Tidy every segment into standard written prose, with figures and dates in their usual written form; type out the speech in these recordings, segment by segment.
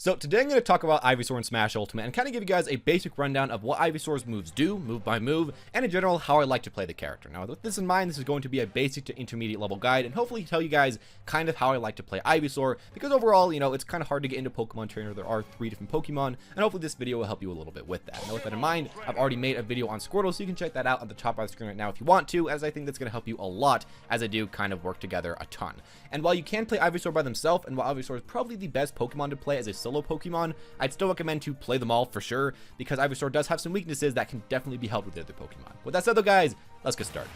So today I'm going to talk about Ivysaur and Smash Ultimate and kind of give you guys a basic rundown of what Ivysaur's moves do, move by move, and in general how I like to play the character. Now with this in mind, this is going to be a basic to intermediate level guide and hopefully tell you guys kind of how I like to play Ivysaur, because overall, you know, it's kind of hard to get into Pokemon Trainer. There are 3 different Pokemon, and hopefully this video will help you a little bit with that. Now with that in mind, I've already made a video on Squirtle, so you can check that out at the top of the screen right now if you want to, as I think that's going to help you a lot, as I do kind of work together a ton. And while you can play Ivysaur by themselves, and while Ivysaur is probably the best Pokemon to play as a solo Pokemon, I'd still recommend to play them all for sure, because Ivysaur does have some weaknesses that can definitely be helped with the other Pokemon. With that said though guys, let's get started.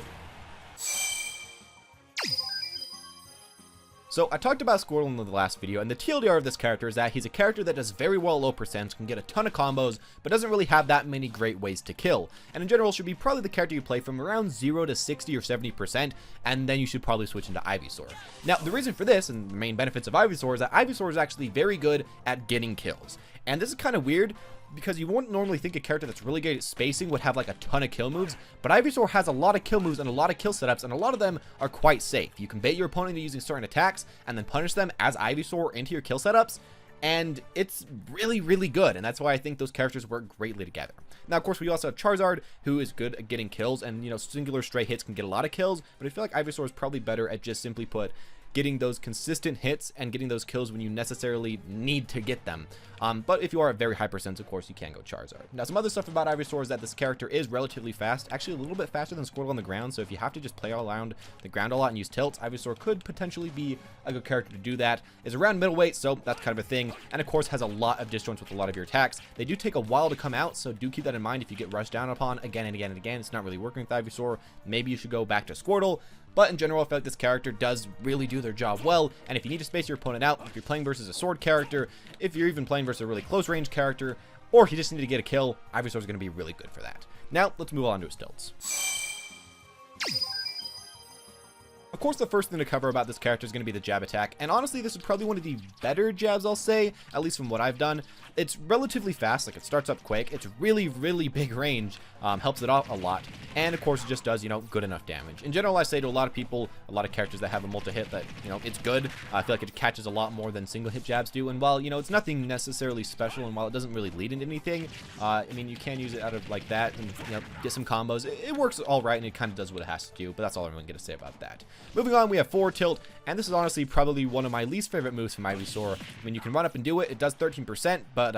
So I talked about Squirtle in the last video, and the TLDR of this character is that he's a character that does very well at low percents, can get a ton of combos, but doesn't really have that many great ways to kill. And in general should be probably the character you play from around 0 to 60 or 70%, and then you should probably switch into Ivysaur. Now the reason for this, and the main benefits of Ivysaur, is that Ivysaur is actually very good at getting kills. And this is kind of weird, because you wouldn't normally think a character that's really good at spacing would have like a ton of kill moves, but Ivysaur has a lot of kill moves and a lot of kill setups, and a lot of them are quite safe. You can bait your opponent into using certain attacks and then punish them as Ivysaur into your kill setups, and it's really, really good, and that's why I think those characters work greatly together. Now, of course, we also have Charizard, who is good at getting kills, and, you know, singular stray hits can get a lot of kills, but I feel like Ivysaur is probably better at just simply put getting those consistent hits and getting those kills when you necessarily need to get them. But if you are at very high percents, of course, you can go Charizard. Now, some other stuff about Ivysaur is that this character is relatively fast, actually a little bit faster than Squirtle on the ground, so if you have to just play all around the ground a lot and use tilts, Ivysaur could potentially be a good character to do that. Is around middleweight, so that's kind of a thing, and of course has a lot of disjoints with a lot of your attacks. They do take a while to come out, so do keep that in mind if you get rushed down upon again and again and again. It's not really working with Ivysaur. Maybe you should go back to Squirtle. But in general, I feel like this character does really do their job well, and if you need to space your opponent out, if you're playing versus a sword character, if you're even playing versus a really close range character, or if you just need to get a kill, Ivysaur is going to be really good for that. Now, let's move on to his tilts. Of course, the first thing to cover about this character is going to be the jab attack, and honestly, this is probably one of the better jabs, I'll say, at least from what I've done. It's relatively fast, like it starts up quick, it's really, really big range, helps it out a lot, and of course, it just does, you know, good enough damage. In general, I say to a lot of people, a lot of characters that have a multi-hit that, you know, it's good. I feel like it catches a lot more than single-hit jabs do, and while, you know, it's nothing necessarily special, and while it doesn't really lead into anything, I mean, you can use it out of like that and, you know, get some combos. It works all right, and it kind of does what it has to do, but that's all I'm really going to say about that. Moving on, we have forward tilt, and this is honestly probably one of my least favorite moves from Ivysaur. I mean, you can run up and do it. It does 13%, but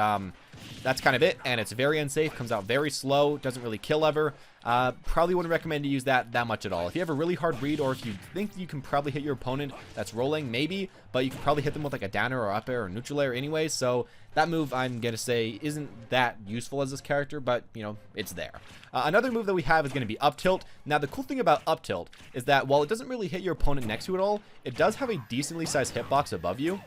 that's kind of it, and it's very unsafe, comes out very slow, doesn't really kill ever. Probably wouldn't recommend to use that much at all. If you have a really hard read, or if you think you can probably hit your opponent that's rolling, maybe, but you can probably hit them with like a downer or up air or neutral air anyway, so that move, I'm gonna say, isn't that useful as this character, but, you know, it's there. Another move that we have is going to be up tilt. Now, the cool thing about up tilt is that while it doesn't really hit your opponent next to it all, it does have a decently sized hitbox above you.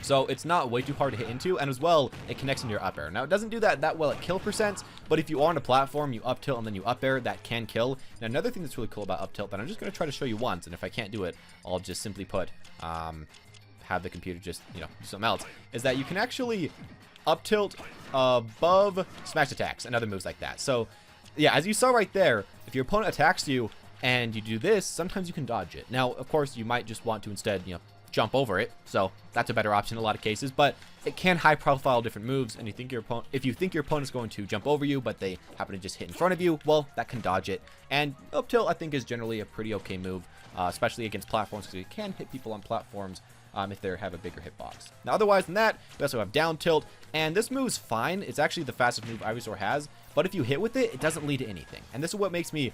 So it's not way too hard to hit into, and as well, it connects into your up air. Now, it doesn't do that well at kill percents, but if you are on a platform, you up tilt and then you up air, that can kill. Now, another thing that's really cool about up tilt that I'm just going to try to show you once, and if I can't do it, I'll just simply put, have the computer just, you know, do something else, is that you can actually up tilt above smash attacks and other moves like that. So, yeah, as you saw right there, if your opponent attacks you and you do this, sometimes you can dodge it. Now, of course, you might just want to instead, you know, jump over it, so that's a better option in a lot of cases, but it can high profile different moves, and if you think your opponent's going to jump over you but they happen to just hit in front of you, well, that can dodge it. And up tilt, I think, is generally a pretty okay move, especially against platforms, because you can hit people on platforms if they have a bigger hitbox. Now, otherwise than that, we also have down tilt, and this move's fine. It's actually the fastest move Ivysaur has, but if you hit with it, it doesn't lead to anything, and this is what makes me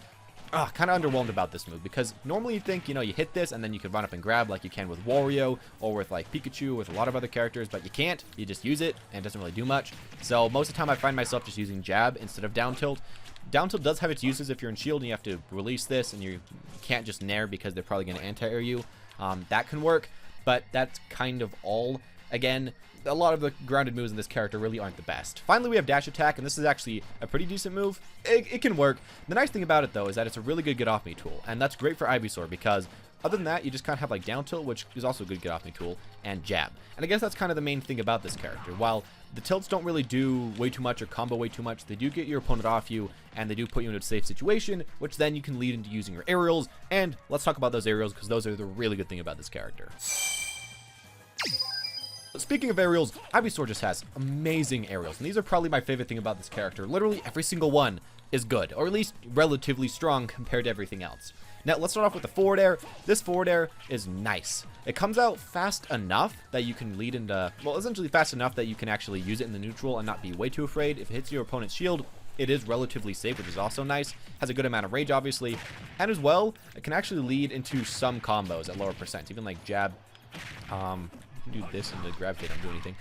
kind of underwhelmed about this move, because normally you think, you know, you hit this and then you can run up and grab like you can with Wario or with like Pikachu, with a lot of other characters, but you can't. You just use it and it doesn't really do much. So most of the time I find myself just using jab instead of down tilt. Down tilt does have its uses if you're in shield and you have to release this and you can't just nair because they're probably going to anti-air you. That can work, but that's kind of all. Again, a lot of the grounded moves in this character really aren't the best. Finally, we have dash attack, and this is actually a pretty decent move. It can work. The nice thing about it, though, is that it's a really good get-off-me tool, and that's great for Ivysaur, because other than that, you just kind of have like down tilt, which is also a good get-off-me tool, and jab. And I guess that's kind of the main thing about this character. While the tilts don't really do way too much or combo way too much, they do get your opponent off you, and they do put you into a safe situation, which then you can lead into using your aerials, and let's talk about those aerials, because those are the really good thing about this character. Speaking of aerials, Ivysaur just has amazing aerials, and these are probably my favorite thing about this character. Literally every single one is good, or at least relatively strong compared to everything else. Now, let's start off with the forward air. This forward air is nice. It comes out fast enough that you can lead into, well, essentially fast enough that you can actually use it in the neutral and not be way too afraid. If it hits your opponent's shield, it is relatively safe, which is also nice. Has a good amount of range, obviously. And as well, it can actually lead into some combos at lower percents, even like jab. Do this and the gravitate, don't do anything.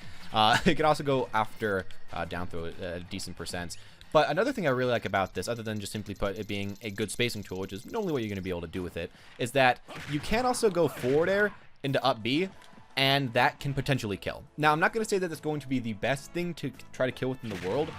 It can also go after down throw at decent percents. But another thing I really like about this, other than just simply put it being a good spacing tool, which is normally what you're going to be able to do with it, is that you can also go forward air into up B, and that can potentially kill. Now, I'm not going to say that it's going to be the best thing to try to kill within the world,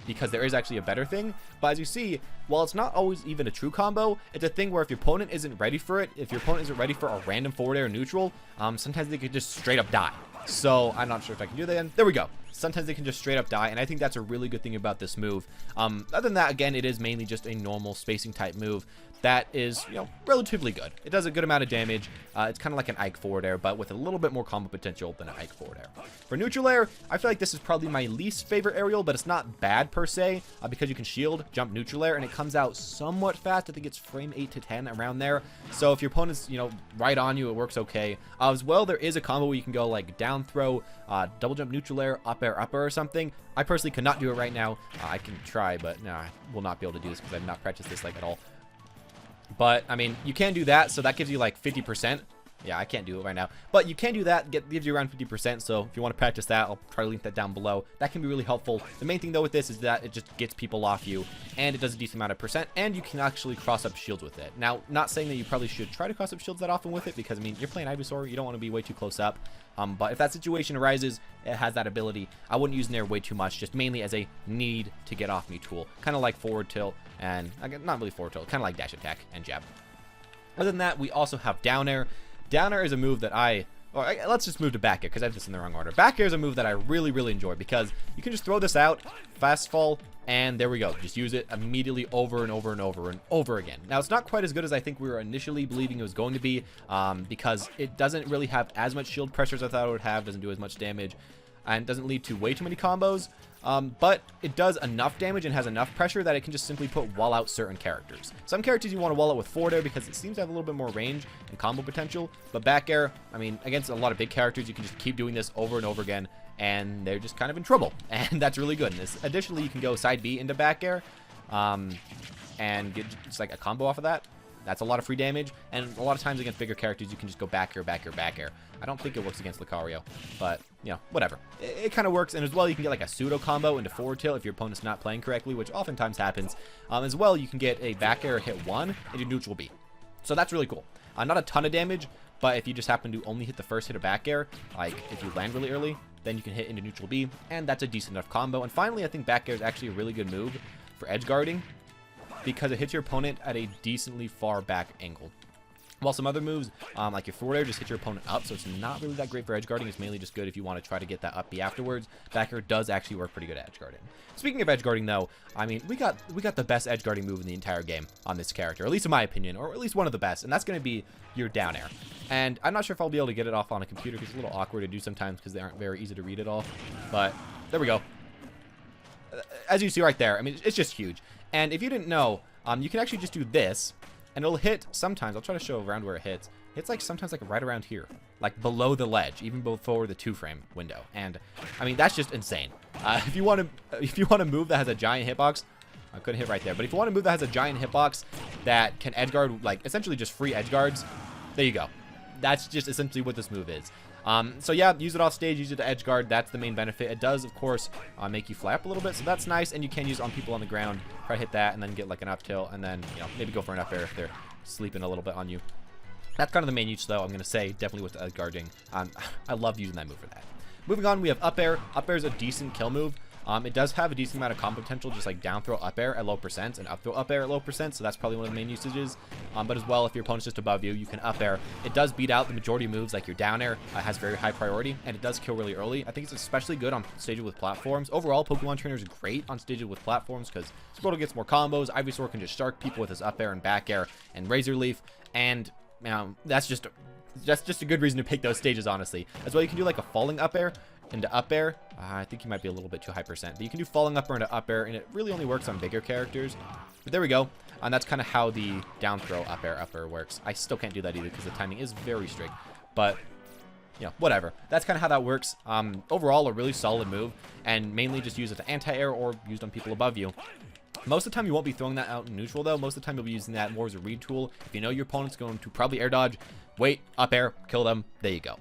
because there is actually a better thing. But as you see, while it's not always even a true combo, it's a thing where if your opponent isn't ready for it, if your opponent isn't ready for a random forward air neutral, sometimes they could just straight up die. So I'm not sure if I can do that. There we go. Sometimes they can just straight up die, and I think that's a really good thing about this move. Other than that, again, it is mainly just a normal spacing type move that is, you know, relatively good. It does a good amount of damage. It's kind of like an Ike forward air, but with a little bit more combo potential than an Ike forward air. For neutral air, I feel like this is probably my least favorite aerial, but it's not bad per se, because you can shield, jump neutral air, and it comes out somewhat fast. I think it's frame 8 to 10 around there. So if your opponent's, you know, right on you, it works okay. As well, there is a combo where you can go like down throw, double jump neutral air, up or something. I personally cannot do it right now. I can try, but no, I will not be able to do this because I've not practiced this like at all. But I mean, you can do that, so that gives you like 50%. Yeah, I can't do it right now, but you can do that. Gives you around 50%. So if you want to practice that, I'll try to link that down below. That can be really helpful. The main thing though with this is that it just gets people off you, and it does a decent amount of percent, and you can actually cross up shields with it. Now, not saying that you probably should try to cross up shields that often with it, because I mean, you're playing Ivysaur, you don't want to be way too close up. But if that situation arises, it has that ability. I wouldn't use in there way too much, just mainly as a need to get off me tool, kind of like forward tilt, and not really forward tilt, kind of like dash attack and jab. Other than that, we also have down air. Down air is a move that let's just move to back air because I have this in the wrong order. Back air is a move that I really, really enjoy because you can just throw this out, fast fall, and there we go. Just use it immediately over and over and over and over again. Now, it's not quite as good as I think we were initially believing it was going to be, because it doesn't really have as much shield pressure as I thought it would have, doesn't do as much damage, and doesn't lead to way too many combos. But it does enough damage and has enough pressure that it can just simply put wall out certain characters. Some characters you want to wall out with forward air because it seems to have a little bit more range and combo potential. But back air, I mean, against a lot of big characters, you can just keep doing this over and over again, and they're just kind of in trouble. And that's really good. And additionally, you can go side B into back air, and get just like a combo off of that. That's a lot of free damage, and a lot of times against bigger characters, you can just go back air, back air, back air. I don't think it works against Lucario, but, you know, whatever. It kind of works, and as well, you can get like a pseudo combo into forward tilt if your opponent's not playing correctly, which oftentimes happens. As well, you can get a back air hit 1 into neutral B. So that's really cool. Not a ton of damage, but if you just happen to only hit the first hit of back air, like if you land really early, then you can hit into neutral B, and that's a decent enough combo. And finally, I think back air is actually a really good move for edge guarding, because it hits your opponent at a decently far back angle. While some other moves, like your forward air, just hit your opponent up, so it's not really that great for edge guarding. It's mainly just good if you want to try to get that up B afterwards. Back air does actually work pretty good at edge guarding. Speaking of edge guarding, though, I mean, we got the best edge guarding move in the entire game on this character, at least in my opinion, or at least one of the best, and that's going to be your down air. And I'm not sure if I'll be able to get it off on a computer, because it's a little awkward to do sometimes because they aren't very easy to read at all. But there we go. As you see right there, I mean, it's just huge. And if you didn't know, you can actually just do this, and it'll hit sometimes. I'll try to show around where it hits. It's like sometimes like right around here, like below the ledge, even before the 2-frame window. And I mean, that's just insane. If you want to move that has a giant hitbox, I couldn't hit right there. But if you want to move that has a giant hitbox that can edge guard, like essentially just free edge guards, there you go. That's just essentially what this move is. So yeah, use it off stage, use it to edge guard. That's the main benefit. It does, of course, make you fly up a little bit, so that's nice. And you can use it on people on the ground. Try to hit that, and then get like an up tilt, and then, you know, maybe go for an up air if they're sleeping a little bit on you. That's kind of the main use, though. I'm gonna say definitely with the edge guarding. I love using that move for that. Moving on, we have up air. Up air is a decent kill move. It does have a decent amount of combo potential, just like down throw up air at low percent and up throw up air at low percent, so that's probably one of the main usages. But as well, if your opponent's just above you, you can up air. It does beat out the majority of moves, like your down air has very high priority, and it does kill really early. I think it's especially good on stages with platforms. Overall, Pokemon Trainer is great on stages with platforms because Squirtle gets more combos. Ivysaur can just shark people with his up air and back air and Razor Leaf, and that's just That's just a good reason to pick those stages, honestly. As well, you can do like a falling up air into up air. I think you might be a little bit too high percent, but you can do falling up air into up air, and it really only works on bigger characters. But there we go. And that's kind of how the down throw up air works. I still can't do that either because the timing is very strict. But, you know, whatever. That's kind of how that works. Overall, a really solid move, and mainly just use it to anti-air or used on people above you. Most of the time, you won't be throwing that out in neutral, though. Most of the time, you'll be using that more as a read tool. If you know your opponent's going to probably air dodge, wait, up air, kill them. There you go.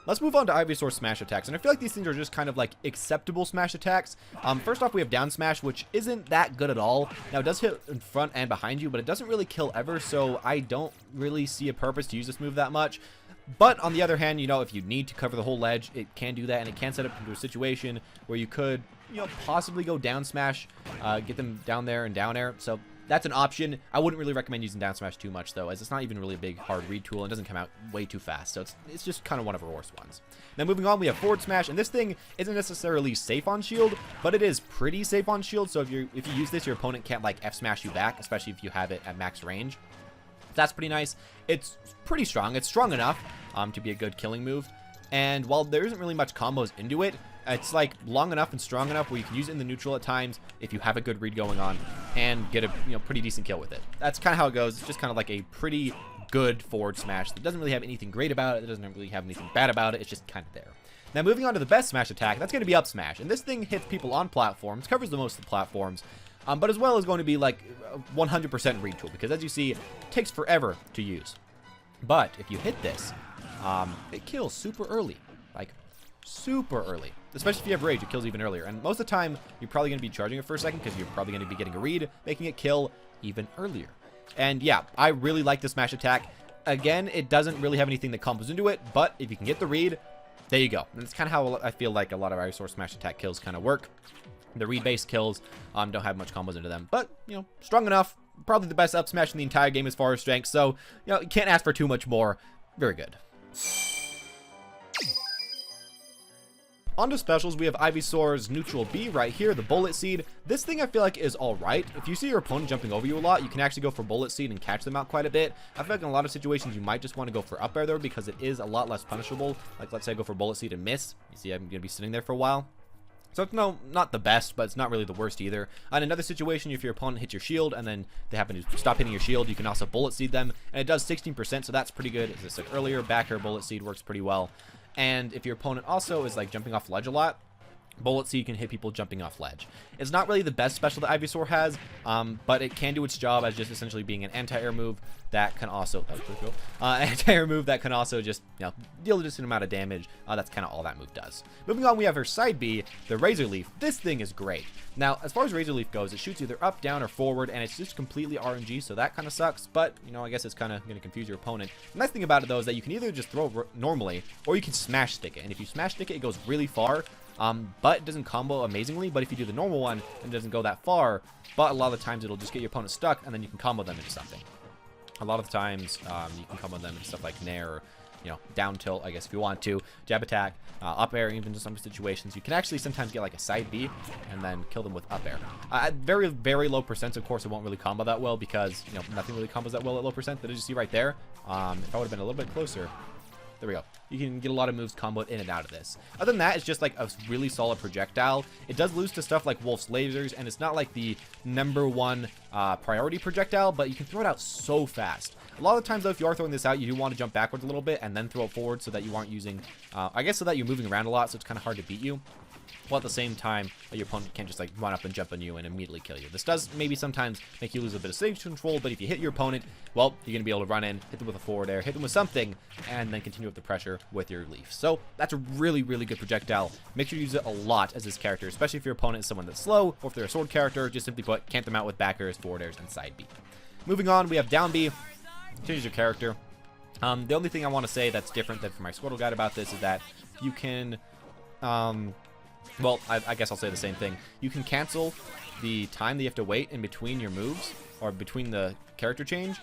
Let's move on to Ivysaur smash attacks, and I feel like these things are just kind of like acceptable smash attacks. First off, we have down smash, which isn't that good at all. Now, it does hit in front and behind you, but it doesn't really kill ever, so I don't really see a purpose to use this move that much. But on the other hand, you know, if you need to cover the whole ledge, it can do that, and it can set up into a situation where you could, you know, possibly go down smash, get them down there and down air. So that's an option. I wouldn't really recommend using down smash too much, though, as it's not even really a big hard read tool and it doesn't come out way too fast. So it's just kind of one of our worst ones. Now moving on, we have forward smash, and this thing isn't necessarily safe on shield, but it is pretty safe on shield. So if you use this, your opponent can't like F smash you back, especially if you have it at max range. That's pretty nice. It's pretty strong. It's strong enough to be a good killing move. And while there isn't really much combos into it, it's like long enough and strong enough where you can use it in the neutral at times if you have a good read going on and get a pretty decent kill with it. That's kind of how it goes. It's just kind of like a pretty good forward smash that doesn't really have anything great about it. It doesn't really have anything bad about it. It's just kind of there. Now moving on to the best smash attack, that's going to be up smash. And this thing hits people on platforms, covers the most of the platforms, but as well as going to be like 100% read tool, because as you see, it takes forever to use. But if you hit this, it kills super early, like super early. Especially if you have rage, it kills even earlier. And most of the time, you're probably going to be charging it for a second because you're probably going to be getting a read, making it kill even earlier. And yeah, I really like the smash attack. Again, it doesn't really have anything that combos into it, but if you can get the read, there you go. And that's kind of how I feel like a lot of Ivysaur smash attack kills kind of work. The read-based kills don't have much combos into them, but, you know, strong enough. Probably the best up smash in the entire game as far as strength, so, you know, you can't ask for too much more. Very good. On to specials, we have Ivysaur's neutral B right here, the bullet seed. This thing I feel like is alright. If you see your opponent jumping over you a lot, you can actually go for bullet seed and catch them out quite a bit. I feel like in a lot of situations you might just want to go for up air though, because it is a lot less punishable. Like let's say I go for bullet seed and miss. You see I'm going to be sitting there for a while. So it's not the best, but it's not really the worst either. In another situation, if your opponent hits your shield and then they happen to stop hitting your shield, you can also bullet seed them. And it does 16%, so that's pretty good. As I said earlier, back air bullet seed works pretty well. And if your opponent also is like jumping off ledge a lot, bullet seed can hit people jumping off ledge. It's not really the best special that Ivysaur has, but it can do its job as just essentially being an anti-air move that can also anti-air move that can also just, you know, deal a decent amount of damage. That's kind of all that move does. Moving on, we have her side B, the Razor Leaf. This thing is great. Now, as far as Razor Leaf goes, it shoots either up, down, or forward, and it's just completely RNG, so that kind of sucks. But you know, I guess it's kind of going to confuse your opponent. The nice thing about it though is that you can either just throw normally, or you can smash stick it. And if you smash stick it, it goes really far. But it doesn't combo amazingly. But if you do the normal one, it doesn't go that far. But a lot of the times it'll just get your opponent stuck, and then you can combo them into something. A lot of the times you can combo them into stuff like Nair, or, you know, down tilt, I guess, if you want to. Jab attack, up air, even in some situations. You can actually sometimes get like a side B and then kill them with up air. At very, very low percents, of course, it won't really combo that well because, you know, nothing really combos that well at low percent. But as you see right there, if I would have been a little bit closer, there we go. You can get a lot of moves comboed in and out of this. Other than that, it's just like a really solid projectile. It does lose to stuff like Wolf's lasers, and it's not like the #1 priority projectile, but you can throw it out so fast. A lot of the times, though, if you are throwing this out, you do want to jump backwards a little bit and then throw it forward so that you aren't using, I guess so that you're moving around a lot, so it's kind of hard to beat you. While at the same time, your opponent can't just like run up and jump on you and immediately kill you. This does maybe sometimes make you lose a bit of stage control, but if you hit your opponent, well, you're going to be able to run in, hit them with a forward air, hit them with something, and then continue with the pressure with your leaf. So that's a really, really good projectile. Make sure you use it a lot as this character, especially if your opponent is someone that's slow, or if they're a sword character, just simply put, camp them out with back airs, forward airs, and side B. Moving on, we have down B. Changes your character. The only thing I want to say that's different than for my Squirtle guide about this is that you can... well, I guess I'll say the same thing. You can cancel the time that you have to wait in between your moves, or between the character change,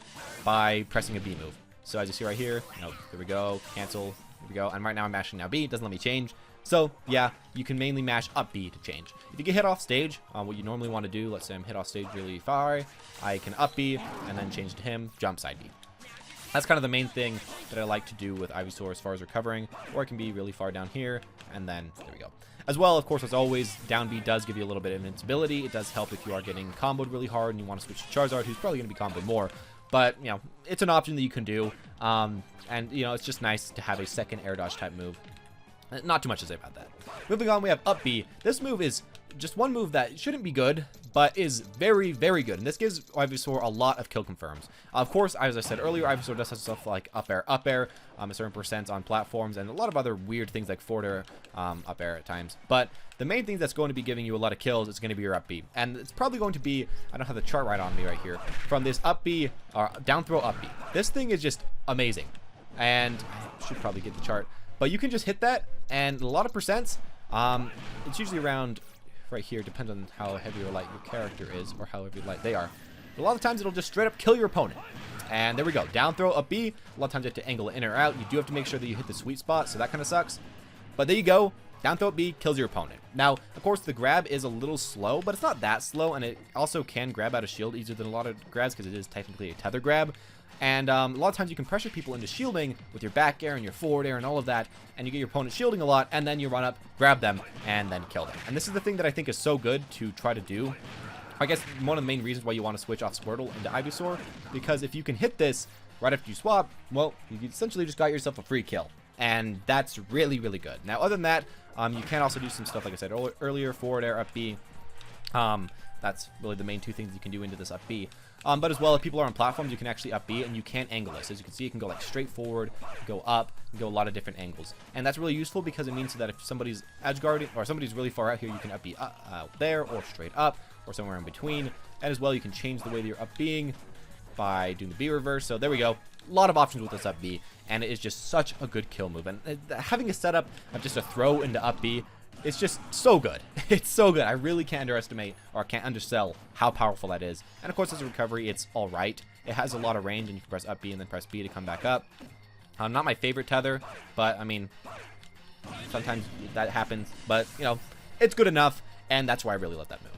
by pressing a B move. So as you see right here, you know, there we go, cancel, Here we go. And right now I'm mashing now B. It doesn't let me change. So yeah, you can mainly mash up B to change. If you get hit off stage, what you normally want to do, let's say I'm hit off stage really far, I can up B and then change to him, jump side B. That's kind of the main thing that I like to do with Ivysaur as far as recovering, or it can be really far down here, and then there we go. As well, of course, as always, down B does give you a little bit of invincibility. It does help if you are getting comboed really hard and you want to switch to Charizard, who's probably going to be comboed more. But, you know, it's an option that you can do, and, you know, it's just nice to have a second air dodge type move. Not too much to say about that. Moving on, we have up B. This move is just one move that shouldn't be good, but is very, very good. And this gives Ivysaur a lot of kill confirms. Of course, as I said earlier, Ivysaur does have stuff like up air, a certain percent on platforms, and a lot of other weird things like forward air, up air at times. But the main thing that's going to be giving you a lot of kills is going to be your up B. And it's probably going to be, I don't have the chart right on me right here, from this up B, or down throw up B. This thing is just amazing. And I should probably get the chart. But you can just hit that, and a lot of percents, it's usually around right here, depends on how heavy or light your character is, or how heavy or light they are. But a lot of times it'll just straight up kill your opponent. And there we go, down throw, up B. A lot of times you have to angle it in or out. You do have to make sure that you hit the sweet spot, so that kind of sucks. But there you go, down throw, up B, kills your opponent. Now, of course, the grab is a little slow, but it's not that slow, and it also can grab out of shield easier than a lot of grabs, because it is technically a tether grab. And a lot of times you can pressure people into shielding with your back air and your forward air and all of that, and you get your opponent shielding a lot, and then you run up, grab them, and then kill them. And this is the thing that I think is so good to try to do. I guess one of the main reasons why you want to switch off Squirtle into Ivysaur, because if you can hit this right after you swap, well, you essentially just got yourself a free kill. And that's really, really good. Now, other than that, you can also do some stuff, like I said earlier, forward air, up B. That's really the main two things you can do into this up B. But as well, if people are on platforms, you can actually up B, and you can angle this. As you can see, you can go like straight forward, go up, go a lot of different angles. And that's really useful because it means that if somebody's edge guarding, or somebody's really far out here, you can up B there, or straight up, or somewhere in between. And as well, you can change the way that you're up B'ing by doing the B reverse. So there we go. A lot of options with this up B, and it is just such a good kill move. And having a setup of just a throw into up B, it's just so good. It's so good. I really can't underestimate, or can't undersell how powerful that is. And of course, as a recovery, it's all right. It has a lot of range, and you can press up B and then press B to come back up. Not my favorite tether, but I mean, sometimes that happens. But, you know, it's good enough, and that's why I really love that move.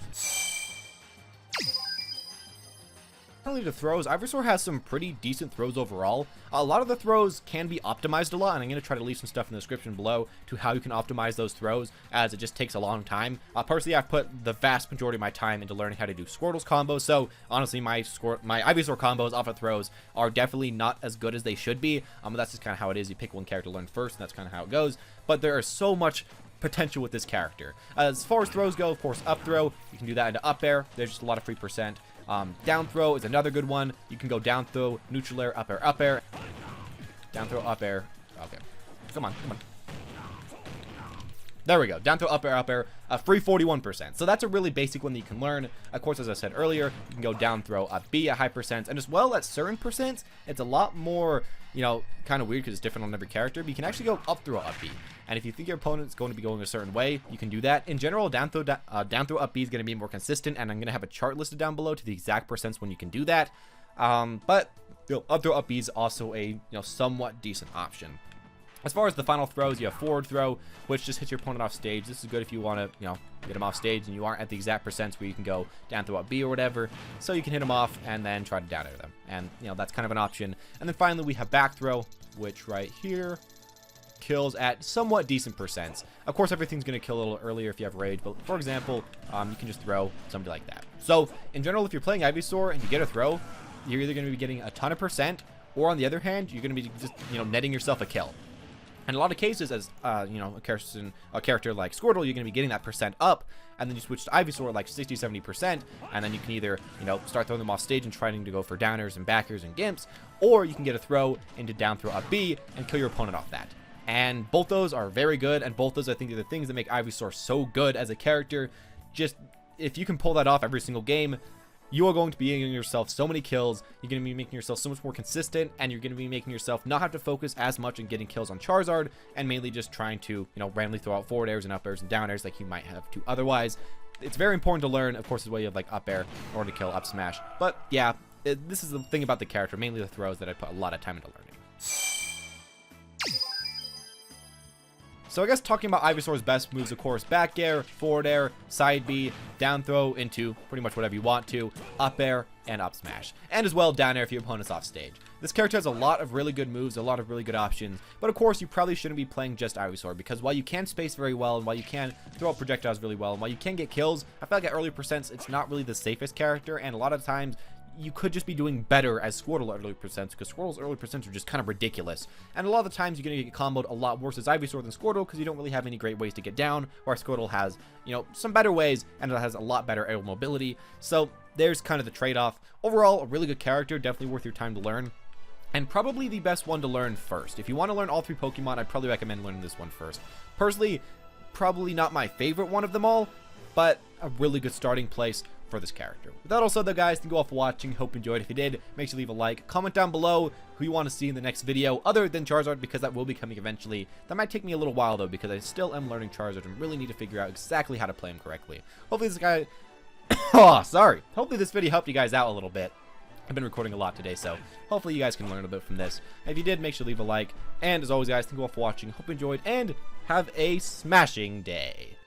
Finally, the throws. Ivysaur has some pretty decent throws overall. A lot of the throws can be optimized a lot, and I'm going to try to leave some stuff in the description below to how you can optimize those throws, as it just takes a long time. Personally, I've put the vast majority of my time into learning how to do Squirtle's combos, so honestly, my Ivysaur combos off of throws are definitely not as good as they should be. But that's just kind of how it is. You pick one character to learn first, and that's kind of how it goes. But there is so much potential with this character. As far as throws go, of course, up throw, you can do that into up air. There's just a lot of free percent. Down throw is another good one. You can go down throw, neutral air, up air, up air. Down throw, up air. Okay. Come on, come on. There we go. Down throw, up air, free 41%. So that's a really basic one that you can learn. Of course, as I said earlier, you can go down throw, up B at high percents. And as well, at certain percents, it's a lot more, you know, kind of weird because it's different on every character. But you can actually go up throw, up B. And if you think your opponent's going to be going a certain way, you can do that. In general, down throw, up B is going to be more consistent. And I'm going to have a chart listed down below to the exact percents when you can do that. But you know, up throw, up B is also a somewhat decent option. As far as the final throws, you have forward throw, which just hits your opponent off stage. This is good if you want to, get him off stage and you aren't at the exact percents where you can go down throw up B or whatever. So you can hit him off and then try to down air them. And, that's kind of an option. And then finally, we have back throw, which right here kills at somewhat decent percents. Of course, everything's going to kill a little earlier if you have rage. But for example, you can just throw somebody like that. So in general, if you're playing Ivysaur and you get a throw, you're either going to be getting a ton of percent, or on the other hand, you're going to be just, netting yourself a kill. In a lot of cases, as a character like Squirtle, you're going to be getting that percent up, and then you switch to Ivysaur like 60-70%, and then you can either start throwing them off stage and trying to go for downers and backers and gimps, or you can get a throw into down throw up B and kill your opponent off that. And both those are very good, and both those I think are the things that make Ivysaur so good as a character. Just if you can pull that off every single game, you are going to be getting yourself so many kills. You're going to be making yourself so much more consistent, and you're going to be making yourself not have to focus as much on getting kills on Charizard, and mainly just trying to, randomly throw out forward airs and up airs and down airs like you might have to otherwise. It's very important to learn, of course, the way you have like up air in order to kill up smash. But yeah, this is the thing about the character, mainly the throws, that I put a lot of time into learning. So I guess talking about Ivysaur's best moves, of course, back air, forward air, side B, down throw into pretty much whatever you want to, up air, and up smash. And as well, down air if your opponent's off stage. This character has a lot of really good moves, a lot of really good options, but of course you probably shouldn't be playing just Ivysaur, because while you can space very well, and while you can throw out projectiles really well, and while you can get kills, I feel like at early percents, it's not really the safest character, and a lot of times, you could just be doing better as Squirtle at early percents, because Squirtle's early percents are just kind of ridiculous. And a lot of the times you're going to get comboed a lot worse as Ivysaur than Squirtle, because you don't really have any great ways to get down, where Squirtle has, you know, some better ways, and it has a lot better aerial mobility. So there's kind of the trade-off. Overall, a really good character, definitely worth your time to learn. And probably the best one to learn first. If you want to learn all 3 Pokemon, I'd probably recommend learning this one first. Personally, probably not my favorite one of them all, but a really good starting place for this character. With that all said though, guys, thank you all for watching. Hope you enjoyed. If you did, make sure to leave a like. Comment down below who you want to see in the next video other than Charizard, because that will be coming eventually. That might take me a little while though, because I still am learning Charizard and really need to figure out exactly how to play him correctly. Hopefully this guy oh, sorry. Hopefully this video helped you guys out a little bit. I've been recording a lot today, so hopefully you guys can learn a bit from this. And if you did, make sure to leave a like. And as always, guys, thank you all for watching. Hope you enjoyed, and have a smashing day.